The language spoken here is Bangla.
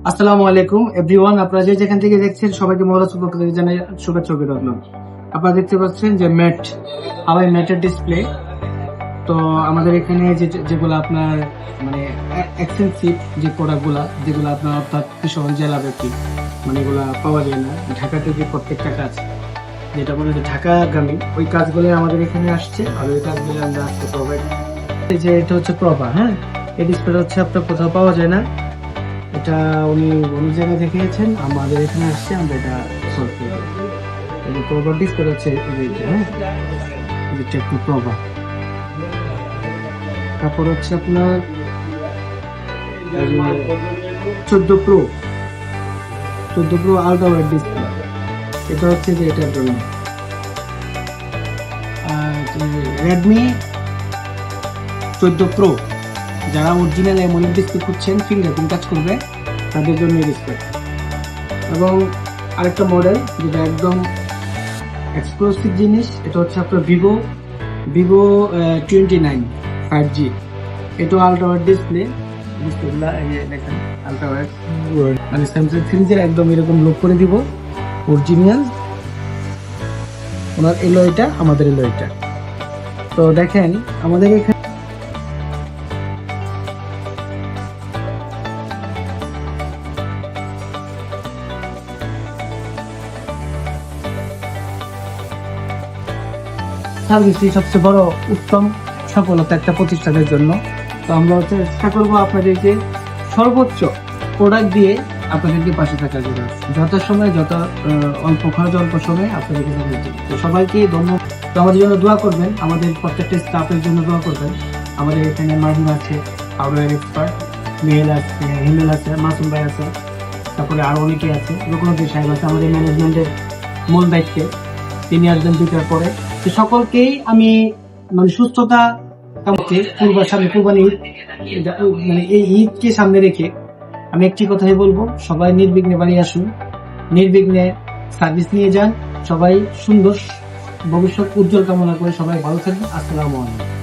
আসসালামু আলাইকুম এভরিওয়ান, আপনারা যে যেখান থেকে দেখছেন সবাইকে মহারাজ পক্ষ থেকে জানাই শুভেচ্ছা অভিনন্দন। আপনারা দেখতে পাচ্ছেন যে ম্যাট, হাওয়াই ম্যাটের ডিসপ্লে। তো আমাদের এখানে যেগুলো আপনার মানে এক্সপেন্সিভ যে প্রোডাক্টগুলা, যেগুলো আপনার অর্থাৎ কিশোরগঞ্জ জেলা ব্যাপী মানে এগুলা পাওয়া যায় না, ঢাকাতে যে প্রত্যেকটা কাজ যেটা বলে যে ঢাকাগামী ওই কাজগুলো আমাদের এখানে আসছে, আর ওই কাজগুলো আমরা আজকে প্রোভাইড। এই যে এটা হচ্ছে প্রভা, হ্যাঁ, এই ডিসপ্লেটা হচ্ছে আপনার কোথাও পাওয়া যায় না। এটা উনি অন্য জায়গায় দেখিয়েছেন, আমাদের এখানে আসছে, আমরা এটা সলভ করে দেবো। এই যে প্রপার্টিস করে হচ্ছে এইটা, হ্যাঁ, এটা একটু প্রভা। তারপর হচ্ছে আপনার 14 Pro আলট্রা ওয়াইড ডিসপ্লে। এটা হচ্ছে যে এটার জন্য। আর রেডমি 14 Pro, যারা অরিজিনাল অ্যামোলেড ডিসপ্লে খুঁজছেন, ফিঙ্গারপ্রিন্ট টাচ করবে, তাদের জন্য ডিসপ্লে। এবং আরেকটা মডেল যেটা একদম এক্সক্লুসিভ জিনিস, এটা হচ্ছে আপনার ভিভো 29 5G। এটা আলট্রাওয়াইড ডিসপ্লেগুলো দেখেন, আলট্রাওয়াইড মানে স্যামসাং সিরিজের একদম এরকম লুক করে দিব, অরিজিনাল। ওনার এলো এটা, আমাদের এলো এটা। তো দেখেন আমাদের এখানে সার্ভিসই সবচেয়ে বড় উত্তম সফলতা একটা প্রতিষ্ঠানের জন্য। তো আমরা চেষ্টা করবো আপনাদেরকে সর্বোচ্চ প্রোডাক্ট দিয়ে আপনাদেরকে পাশে থাকার জন্য, যত সময় যত অল্প খরচ অল্প সময় আপনাদেরকে সাহায্য। তো সবাইকে ধন্যবাদ। তো আমাদের জন্য দোয়া করবেন, আমাদের প্রত্যেকটা স্টাফের জন্য দোয়া করবেন। আমাদের এখানে মাহিম আছে, হার্ডওয়্যার এক্সপার্ট, মেহেল আছে, হিমেল আছে, মাসুম ভাই আছে, তারপরে আরো অনেকে আছে, রুকনউদ্দিন সাহেব আছে আমাদের ম্যানেজমেন্টের মূল দায়িত্বে, তিনি আসবেন 2টার পরে। তো সকলকেই আমি মানে সুস্থতা সামনে কুরবানি মানে এই ঈদকে সামনে রেখে আমি একটি কথাই বলবো, সবাই নির্বিঘ্নে বাড়ি আসুন, নির্বিঘ্নে সার্ভিস নিয়ে যান। সবাই সুন্দর ভবিষ্যৎ উজ্জ্বল কামনা করে সবাই ভালো থাকবেন। আসসালামু আলাইকুম।